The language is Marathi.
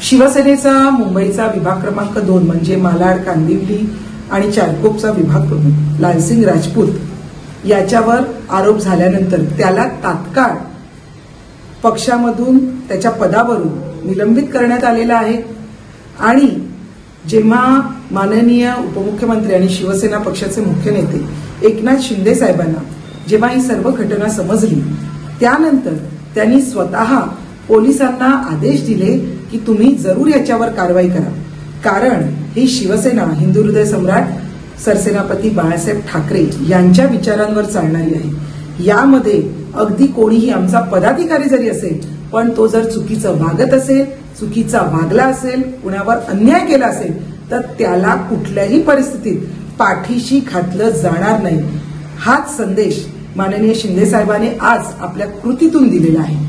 शिवसेनेचा मुंबईचा विभाग क्रमांक 2 म्हणजे मालाड, कांदिवली आणि चारकोपचा विभाग प्रमुख लालसिंग राजपूत याच्यावर आरोप झाल्यानंतर त्याला तात्काळ पक्षामधून त्याच्या पदावरून निलंबित करण्यात आलेलं आहे। आणि जेव्हा माननीय उपमुख्यमंत्री आणि शिवसेना पक्षाचे मुख्य नेते एकनाथ शिंदे साहेबांना जेव्हा ही सर्व घटना समजली त्यानंतर त्यांनी स्वतः पोलिसांना आदेश दिले की तुम्ही जरूर याच्यावर कारवाई करा, कारण ही शिवसेना हिंदू हृदय सम्राट सरसेनापती बाळासाहेब ठाकरे यांच्या विचारांवर चालणारी आहे। यामध्ये अगदी कोणीही आमचा पदाधिकारी जरी असेल पण तो जर चुकीचं वागत असेल, चुकीचा वागला असेल, कुणावर अन्याय केला असेल तर त्याला कुठल्याही परिस्थितीत पाठीशी घातलं जाणार नाही। हाच संदेश माननीय शिंदे साहेबांनी आज आपल्या कृतीतून दिलेला आहे।